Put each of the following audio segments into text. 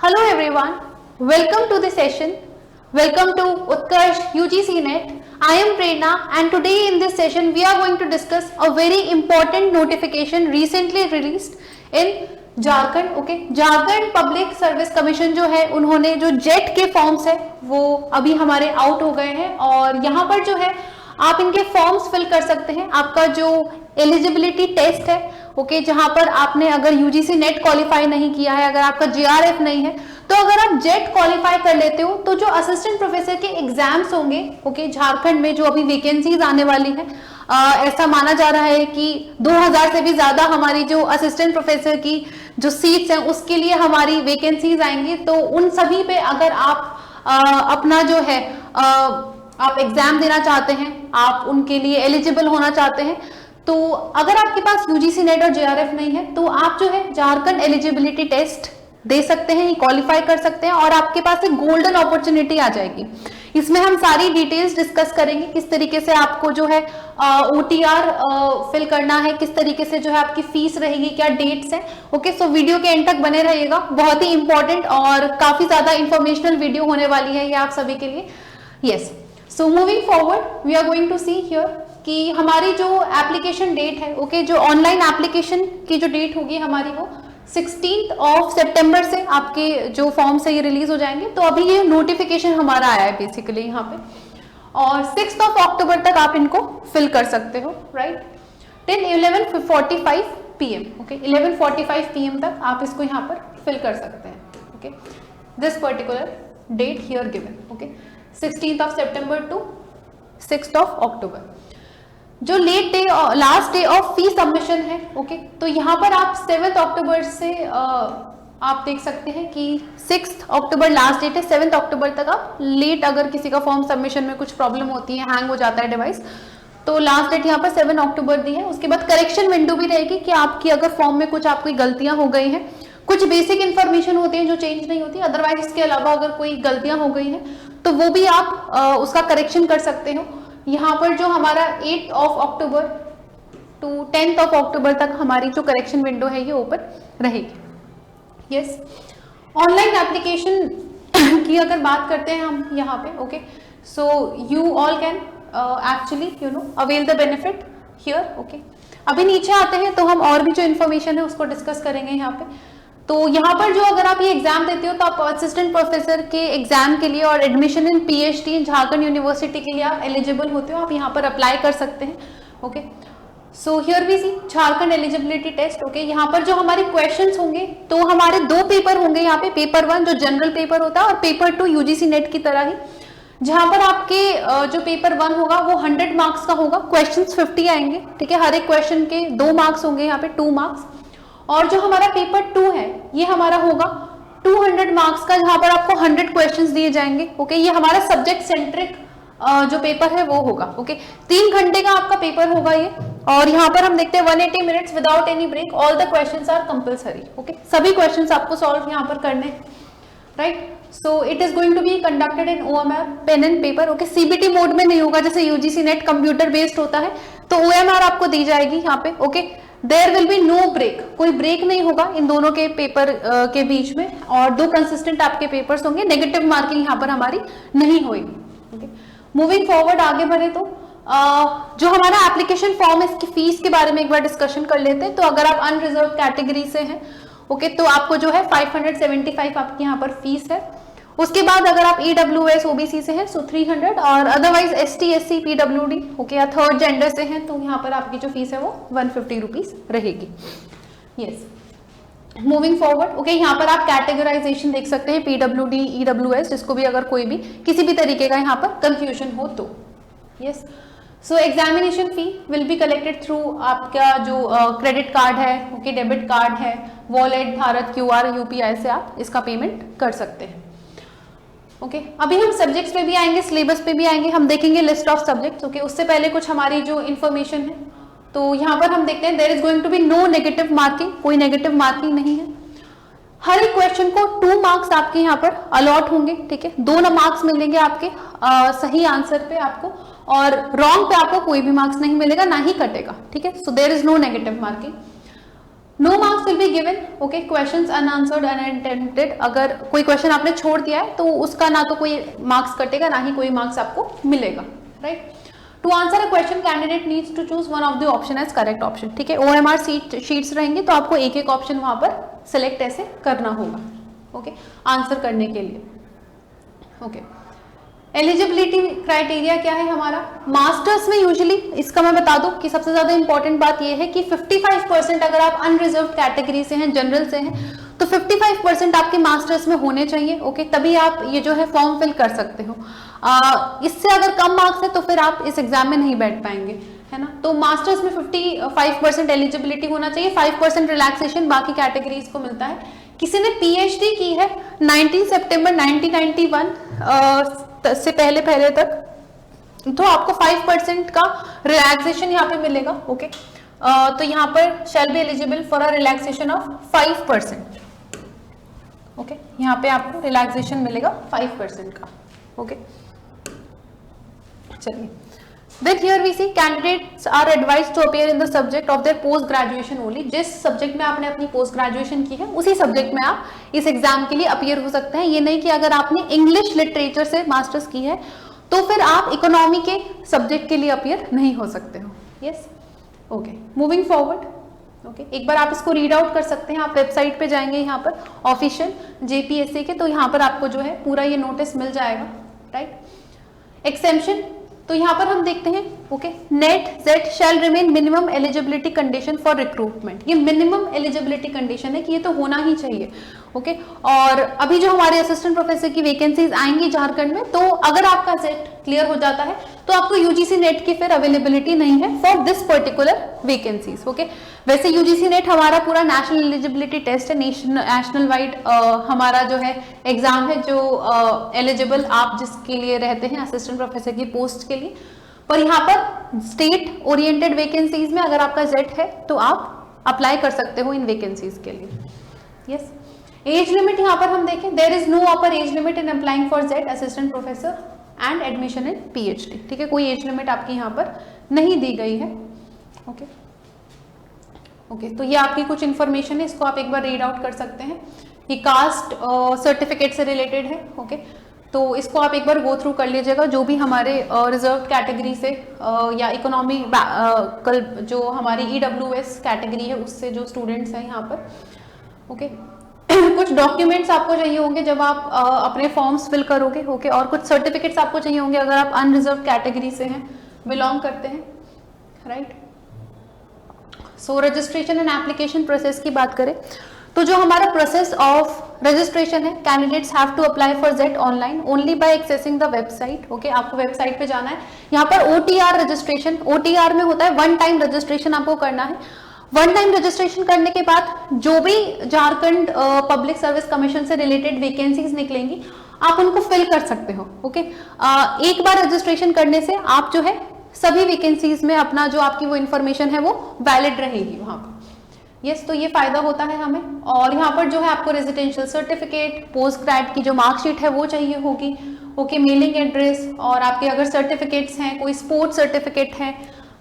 Hello everyone, welcome to the session. Welcome to Utkarsh UGC Net. I am Prerna and today in this session we are going to discuss a very important notification recently released in Jharkhand. Jharkhand public service commission जो है उन्होंने जो jet के forms है वो अभी हमारे out हो गए हैं और यहाँ पर जो है आप इनके फॉर्म्स फिल कर सकते हैं. आपका जो एलिजिबिलिटी टेस्ट है जहां पर आपने अगर यूजीसी नेट क्वालिफाई नहीं किया है, अगर आपका जीआरएफ नहीं है, तो अगर आप जेट क्वालिफाई कर लेते हो तो जो असिस्टेंट प्रोफेसर के एग्जाम्स होंगे झारखंड में जो अभी वैकेंसीज आने वाली है, ऐसा माना जा रहा है कि 2000 से भी ज्यादा हमारी जो असिस्टेंट प्रोफेसर की जो सीट्स हैं उसके लिए हमारी वैकेंसीज आएंगी. तो उन सभी पे अगर आप अपना जो है आप एग्जाम देना चाहते हैं, आप उनके लिए एलिजिबल होना चाहते हैं, तो अगर आपके पास यूजीसी नेट और जेआरएफ नहीं है तो आप जो है झारखंड एलिजिबिलिटी टेस्ट दे सकते हैं, क्वालिफाई कर सकते हैं और आपके पास एक गोल्डन अपॉर्चुनिटी आ जाएगी. इसमें हम सारी डिटेल्स डिस्कस करेंगे, किस तरीके से आपको जो है ओटीआर फिल करना है, किस तरीके से जो है आपकी फीस रहेगी, क्या डेट्स हैं. सो वीडियो के एंड तक बने रहिएगा, बहुत ही इंपॉर्टेंट और काफी ज्यादा इंफॉर्मेशनल वीडियो होने वाली है ये आप सभी के लिए. Yes, so moving forward we are going to see here कि हमारी जो एप्लीकेशन डेट है जो ऑनलाइन एप्लीकेशन की जो डेट होगी हमारी वो 16 सितंबर से आपके जो फॉर्म्स है ये रिलीज हो जाएंगे. तो अभी ये नोटिफिकेशन हमारा आया है बेसिकली यहाँ पे और 6 अक्टूबर तक आप इनको फिल कर सकते हो, राइट. 11:45 PM 11:45 PM तक आप इसको यहाँ पर फिल कर सकते हैं. This particular date here given 16 September to 6 October. जो last day of fee submission है तो यहाँ पर आप 7 अक्टूबर से आप देख सकते हैं कि 6 अक्टूबर लास्ट डेट है. 7 अक्टूबर तक आप लेट अगर किसी का फॉर्म सबमिशन में कुछ प्रॉब्लम होती है, हैंग हो जाता है डिवाइस, तो लास्ट डेट यहाँ पर 7 अक्टूबर दी है. उसके बाद करेक्शन विंडो भी रहेगी कि आपकी अगर फॉर्म में कुछ आपकी गलतियां हो गई हैं, कुछ बेसिक इन्फॉर्मेशन होती है जो चेंज नहीं होती, अदरवाइज इसके अलावा अगर कोई गलतियां हो गई हैं तो वो भी आप उसका करेक्शन कर सकते हो. यहाँ पर जो हमारा 8 अक्टूबर टू 10 अक्टूबर तक हमारी जो करेक्शन विंडो है ये ओपन रहेगी. यस, ऑनलाइन एप्लीकेशन की अगर बात करते हैं हम यहाँ पे so you all can actually avail the benefit here. अभी नीचे आते हैं तो हम और भी जो इन्फॉर्मेशन है उसको डिस्कस करेंगे यहाँ पे. तो यहाँ पर जो अगर आप ये एग्जाम देते हो तो आप असिस्टेंट प्रोफेसर के एग्जाम के लिए और admission in PhD Jharkhand university के लिए आप एलिजिबल होते हो, आप यहाँ पर अप्लाई कर सकते हैं. So here we see Jharkhand eligibility test. यहाँ पर जो हमारे क्वेश्चंस होंगे तो हमारे 2 पेपर होंगे यहाँ पे. पेपर 1 जो जनरल पेपर होता है और पेपर 2 यूजीसी नेट की तरह ही, जहां पर आपके जो पेपर 1 होगा वो 100 मार्क्स का होगा. क्वेश्चंस 50 आएंगे, ठीक है. हर एक क्वेश्चन के 2 मार्क्स होंगे यहाँ पे, 2 मार्क्स. और जो हमारा पेपर 2 है ये हमारा होगा 200 मार्क्स का, जहां पर आपको 100 क्वेश्चंस दिए जाएंगे. ये हमारा सब्जेक्ट सेंट्रिक जो पेपर है वो होगा. 3 घंटे का आपका पेपर होगा ये. और यहाँ पर हम देखते हैं 180 minutes without any break. All the questions are compulsory. सभी क्वेश्चंस आपको सॉल्व यहाँ पर करने, right. So it is going to be conducted in OMR pen and paper. CBT mode में नहीं होगा, जैसे यूजीसी नेट कंप्यूटर बेस्ड होता है तो OMR आपको दी जाएगी यहाँ पे. There will be no break, कोई ब्रेक नहीं होगा इन दोनों के पेपर के बीच में और 2 कंसिस्टेंट आपके पेपर्स होंगे. नेगेटिव मार्किंग यहाँ पर हमारी नहीं होगी. मूविंग फॉरवर्ड आगे बढ़े तो जो हमारा एप्लीकेशन फॉर्म है इसकी फीस के बारे में एक बार डिस्कशन कर लेते हैं. तो अगर आप अनरिजर्व कैटेगरी से हैं तो आपको जो है 575 आपकी यहाँ पर फीस है. उसके बाद अगर आप EWS OBC से हैं सो 300 और अदरवाइज ST SC PWD या थर्ड जेंडर से हैं तो यहाँ पर आपकी जो फीस है वो 150 रुपीज रहेगी. यस, मूविंग फॉरवर्ड यहाँ पर आप कैटेगराइजेशन देख सकते हैं PWD EWS, जिसको भी अगर कोई भी किसी भी तरीके का यहाँ पर कंफ्यूजन हो तो. Yes, so examination fee will be collected through आपका जो क्रेडिट कार्ड है, डेबिट कार्ड है, वॉलेट, भारत QR UPI से आप इसका पेमेंट कर सकते हैं. अभी हम सब्जेक्ट्स पे भी आएंगे, सिलेबस पे भी आएंगे, हम देखेंगे लिस्ट ऑफ सब्जेक्ट्स. उससे पहले कुछ हमारी जो इन्फॉर्मेशन है तो यहाँ पर हम देखते हैं there is going to be no negative marking, कोई नेगेटिव मार्किंग नहीं है. हर एक क्वेश्चन को 2 मार्क्स आपके यहाँ पर अलॉट होंगे, ठीक है. 2 मार्क्स मिलेंगे आपके सही आंसर पे आपको, और रॉन्ग पे आपको कोई भी मार्क्स नहीं मिलेगा, ना ही कटेगा, ठीक है. So there is no negative marking. No marks will be given, okay, questions unanswered unattempted, अगर कोई क्वेश्चन आपने छोड़ दिया है तो उसका ना तो कोई मार्क्स कटेगा ना ही कोई मार्क्स आपको मिलेगा, right. To answer a question candidate needs to choose one of the option as correct option, ठीक है। OMR शीट्स रहेंगे तो आपको एक एक ऑप्शन वहां पर सिलेक्ट ऐसे करना होगा, ओके, आंसर करने के लिए, ओके। एलिजिबिलिटी क्राइटेरिया क्या है हमारा, मास्टर्स में यूजुअली, इसका मैं बता दूं कि सबसे ज्यादा इंपॉर्टेंट बात यह है कि 55% अगर आप अनरिजर्व कैटेगरी से हैं, जनरल से हैं, तो 55% आपके मास्टर्स में होने चाहिए, ओके, तभी आप ये जो है फॉर्म फिल कर सकते हो। इससे अगर कम मार्क्स है तो फिर आप इस एग्जाम में नहीं बैठ पाएंगे, है ना। तो मास्टर्स में 55% एलिजिबिलिटी होना चाहिए, 5% रिलैक्सेशन बाकी कैटेगरीज को मिलता है। किसी ने PhD की है 19 सितंबर 1991 से पहले तक, तो आपको 5% का रिलैक्सेशन यहाँ पे मिलेगा, ओके। तो यहाँ पर shall be eligible for a relaxation of 5%, okay, यहाँ पे आपको रिलैक्सेशन मिलेगा 5% का, ओके। चलिए, Then here we see candidates are advised to appear in the subject of their post graduation only. जिस सब्जेक्ट में आपने अपनी पोस्ट ग्रेजुएशन की है उसी सब्जेक्ट में आप इस एग्जाम के लिए अपीयर हो सकते हैं। ये नहीं कि अगर आपने इंग्लिश लिटरेचर से मास्टर्स की है तो फिर आप इकोनॉमी के सब्जेक्ट के लिए अपीयर नहीं हो सकते हो। Yes, okay, moving forward, okay, एक बार आप इसको रीड आउट कर सकते हैं। आप वेबसाइट पे जाएंगे यहाँ पर ऑफिशियल JPSC के, तो यहाँ पर आपको जो है पूरा ये नोटिस मिल जाएगा, राइट। एक्सेम्पशन, तो यहाँ पर हम देखते हैं, okay, NET Z shall remain minimum eligibility condition for recruitment. ये मिनिमम एलिजिबिलिटी कंडीशन है कि ये तो होना ही चाहिए, ओके। और अभी जो हमारे असिस्टेंट प्रोफेसर की वैकेंसीज आएंगी झारखंड में, तो अगर आपका सेट क्लियर हो जाता है तो आपको UGC नेट की फिर अवेलेबिलिटी नहीं है for this particular vacancies, okay. वैसे UGC नेट हमारा पूरा नेशनल एलिजिबिलिटी टेस्ट है, नेशनल वाइड हमारा जो है एग्जाम है, जो एलिजिबल आप जिसके लिए रहते हैं असिस्टेंट प्रोफेसर की पोस्ट के लिए। पर यहाँ पर स्टेट ओरिएंटेड वैकेंसीज में अगर आपका जेट है तो आप अप्लाई कर सकते हो इन वैकेंसीज के लिए। यस, एज लिमिट यहाँ पर हम देखें, there is no upper age limit in applying for JET assistant professor and admission in PhD, ठीक है, कोई एज लिमिट आपकी यहाँ पर नहीं दी गई है, ओके। ओके, तो ये आपकी कुछ इंफॉर्मेशन है, इसको आप एक बार रीड आउट कर सकते हैं। ये कास्ट सर्टिफिकेट से रिलेटेड है, ओके, तो इसको आप एक बार गो थ्रू कर लीजिएगा। जो भी हमारे रिजर्व कैटेगरी से या इकोनॉमी जो हमारी EWS कैटेगरी है उससे जो स्टूडेंट्स हैं यहाँ पर, ओके। कुछ डॉक्यूमेंट्स आपको चाहिए होंगे जब आप अपने फॉर्म्स फिल करोगे, ओके, और कुछ सर्टिफिकेट्स आपको चाहिए होंगे अगर आप अनरिजर्व कैटेगरी से हैं, बिलोंग करते हैं, right. So registration and application process की बात करें तो जो हमारा प्रोसेस ऑफ रजिस्ट्रेशन है, candidates have to apply for JET online only by accessing the website, okay. आपको वेबसाइट पे जाना है, यहाँ पर OTR रजिस्ट्रेशन, OTR में होता है वन टाइम रजिस्ट्रेशन आपको करना है। वन टाइम रजिस्ट्रेशन करने के बाद जो भी झारखंड पब्लिक सर्विस कमीशन से रिलेटेड वैकेंसीज निकलेंगी आप उनको फिल कर सकते हो, ओके। एक बार रजिस्ट्रेशन करने से आप जो है सभी वैकेंसीज में अपना जो आपकी वो इन्फॉर्मेशन है वो वैलिड रहेगी वहां पर। यस, तो ये फायदा होता है हमें। और यहाँ पर जो है आपको रेजिडेंशियल सर्टिफिकेट, पोस्ट ग्रेड की जो मार्कशीट है वो चाहिए होगी, ओके, मेलिंग एड्रेस, और आपके अगर सर्टिफिकेट्स हैं, कोई स्पोर्ट्स सर्टिफिकेट है,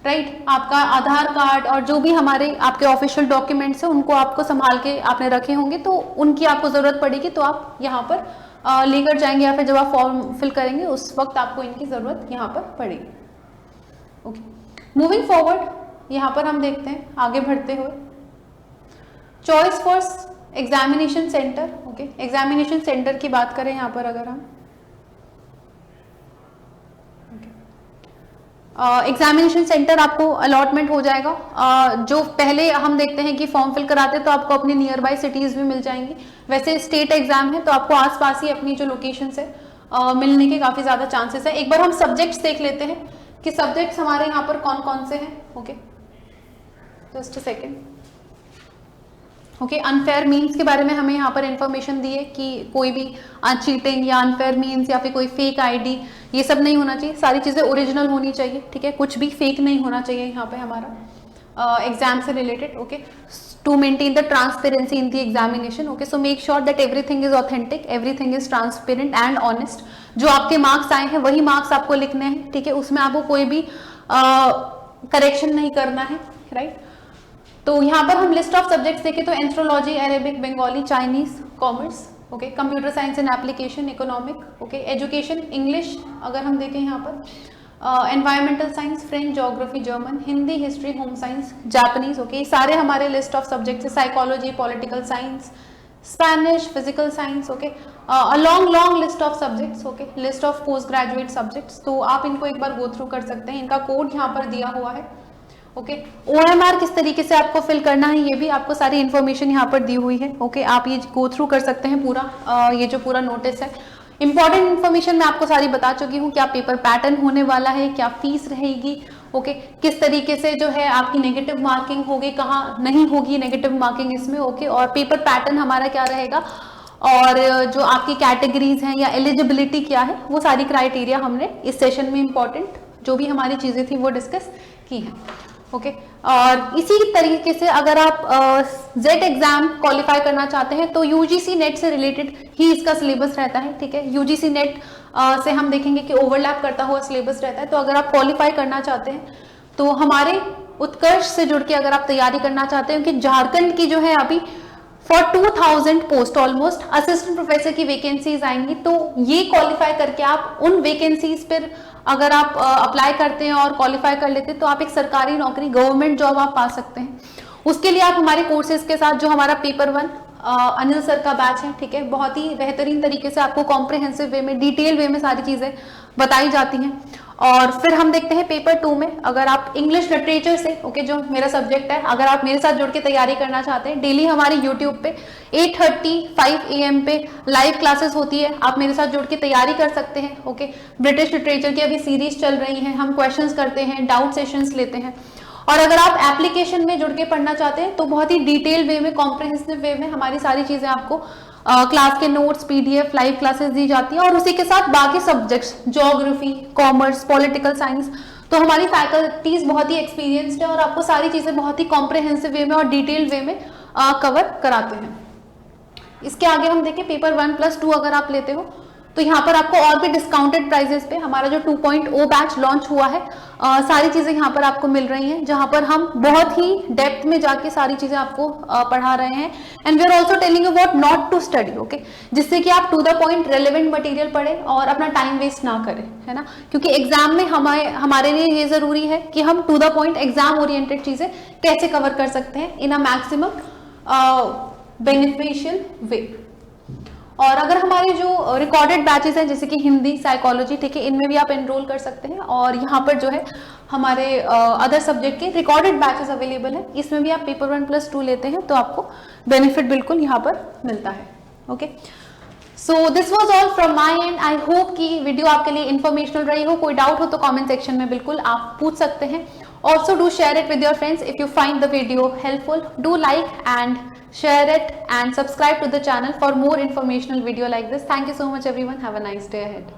राइट, आपका आधार कार्ड और जो भी हमारे आपके ऑफिशियल डॉक्यूमेंट्स हैं उनको आपको संभाल के आपने रखे होंगे, तो उनकी आपको जरूरत पड़ेगी तो आप यहाँ पर लेकर जाएंगे, या फिर जब आप फॉर्म फिल करेंगे उस वक्त आपको इनकी जरूरत यहाँ पर पड़ेगी, ओके। मूविंग फॉरवर्ड, यहाँ पर हम देखते हैं आगे बढ़ते हुए choice for examination centre, okay. Examination centre की बात करें यहाँ पर अगर हम एग्जामिनेशन सेंटर आपको अलॉटमेंट हो जाएगा। जो पहले हम देखते हैं कि फॉर्म फिल कराते हैं तो आपको अपनी नियर बाय सिटीज भी मिल जाएंगी, वैसे स्टेट एग्जाम है तो आपको आसपास ही अपनी जो लोकेशन है मिलने के काफी ज्यादा चांसेस है। एक बार हम सब्जेक्ट्स देख लेते हैं कि सब्जेक्ट्स हमारे यहाँ पर कौन कौन से हैं, okay, just a second, okay. Unfair means के बारे में हमें यहाँ पर इंफॉर्मेशन दी है कि कोई भी चीटिंग या अनफेयर मीन्स या फिर कोई फेक आईडी ये सब नहीं होना चाहिए, सारी चीजें ओरिजिनल होनी चाहिए, ठीक है, कुछ भी फेक नहीं होना चाहिए यहाँ पे हमारा एग्जाम से related, okay. To maintain the transparency in the examination, okay, so make sure that everything is authentic, everything is transparent and honest. जो आपके मार्क्स आए हैं वही मार्क्स आपको लिखने हैं, ठीक है, उसमें आपको कोई भी करेक्शन नहीं करना है, राइट। तो यहाँ पर हम लिस्ट ऑफ सब्जेक्ट्स देखें तो anthropology, Arabic, Bengali, Chinese, commerce, okay, computer science and application, economic, okay, education, English अगर हम देखें यहाँ पर, environmental science, French, geography, German, Hindi, history, home science, Japanese, okay, ये सारे हमारे लिस्ट ऑफ सब्जेक्ट्स है। Psychology, political science, Spanish, physical science, okay, long list of subjects, okay, list of post graduate subjects. तो आप इनको एक बार गो थ्रू कर सकते हैं, इनका कोड यहाँ पर दिया हुआ है, ओके। OMR किस तरीके से आपको फिल करना है ये भी आपको सारी इन्फॉर्मेशन यहाँ पर दी हुई है, ओके, आप ये गो थ्रू कर सकते हैं पूरा, ये जो पूरा नोटिस है। इंपॉर्टेंट इन्फॉर्मेशन मैं आपको सारी बता चुकी हूँ, क्या पेपर पैटर्न होने वाला है, क्या फीस रहेगी, ओके, किस तरीके से जो है आपकी नेगेटिव मार्किंग होगी, कहाँ नहीं होगी नेगेटिव मार्किंग इसमें, ओके, और पेपर पैटर्न हमारा क्या रहेगा, और जो आपकी कैटेगरीज हैं या एलिजिबिलिटी क्या है, वो सारी क्राइटेरिया हमने इस सेशन में इंपॉर्टेंट जो भी हमारी चीजें थी वो डिस्कस की है, ओके। और इसी तरीके से अगर आप जेट एग्जाम क्वालिफाई करना चाहते हैं तो यूजीसी नेट से रिलेटेड ही इसका सिलेबस रहता है, ठीक है। यूजीसी नेट से हम देखेंगे कि ओवरलैप करता हुआ सिलेबस रहता है। तो अगर आप क्वालिफाई करना चाहते हैं तो हमारे उत्कर्ष से जुड़ के अगर आप तैयारी करना चाहते हैं कि झारखंड की जो है अभी for 2000 post almost assistant professor की वैकेंसीज आएंगी, तो ये क्वालिफाई करके आप उन वैकेंसीज पर अगर आप अप्लाई करते हैं और क्वालिफाई कर लेते हैं तो आप एक सरकारी नौकरी, गवर्नमेंट जॉब आप पा सकते हैं। उसके लिए आप हमारे कोर्सेज के साथ जो हमारा पेपर 1 अनिल सर का बैच है, ठीक है, बहुत ही बेहतरीन तरीके से आपको कॉम्प्रिहेंसिव वे में, डिटेल वे में सारी चीजें बताई जाती हैं। और फिर हम देखते हैं पेपर 2 में, अगर आप इंग्लिश लिटरेचर से, ओके, जो मेरा सब्जेक्ट है, अगर आप मेरे साथ जुड़ के तैयारी करना चाहते हैं, डेली हमारी यूट्यूब पे 8:35 AM पे लाइव क्लासेस होती है, आप मेरे साथ जुड़ के तैयारी कर सकते हैं, ओके। ब्रिटिश लिटरेचर की अभी सीरीज चल रही है, हम क्वेश्चंस करते हैं, डाउट सेशंस लेते हैं। और अगर आप एप्लीकेशन में जुड़ के पढ़ना चाहते हैं तो बहुत ही डिटेल वे में, कॉम्प्रिहेंसिव वे में हमारी सारी चीजें आपको क्लास के नोट्स, PDF, लाइव क्लासेस दी जाती है, और उसी के साथ बाकी subjects, geography, commerce, political science, तो हमारी फैकल्टीज बहुत ही एक्सपीरियंस्ड है और आपको सारी चीजें बहुत ही कॉम्प्रिहेंसिव वे में और डिटेल वे में कवर कराते हैं। इसके आगे हम देखें पेपर 1+2 अगर आप लेते हो तो यहाँ पर आपको और भी डिस्काउंटेड प्राइजेस पे हमारा जो 2.0 बैच लॉन्च हुआ है, सारी चीजें यहाँ पर आपको मिल रही हैं, जहाँ पर हम बहुत ही डेप्थ में जाके सारी चीजें आपको पढ़ा रहे हैं। And we are also telling you what not to study, okay, जिससे कि आप to the point relevant material पढ़ें और अपना टाइम वेस्ट ना करें, है ना, क्योंकि एग्जाम में हमारे लिए ये जरूरी है कि हम to the point exam oriented चीजें कैसे कवर कर सकते हैं इन अ मैक्सिमम बेनिफिशियल वे। और अगर हमारे जो रिकॉर्डेड बैचेस हैं जैसे कि हिंदी, साइकोलॉजी, ठीक है, इनमें भी आप एनरोल कर सकते हैं। और यहाँ पर जो है हमारे अदर सब्जेक्ट के रिकॉर्डेड बैचेस अवेलेबल है, इसमें भी आप पेपर 1+2 लेते हैं तो आपको बेनिफिट बिल्कुल यहाँ पर मिलता है, okay. So this was all from my and. I hope कि वीडियो आपके लिए इन्फॉर्मेशनल रही हो। कोई डाउट हो तो कमेंट सेक्शन में बिल्कुल आप पूछ सकते हैं। Also do share it with your friends if you find the video helpful. Do like and share it and subscribe to the channel for more informational video like this. Thank you so much everyone. Have a nice day ahead.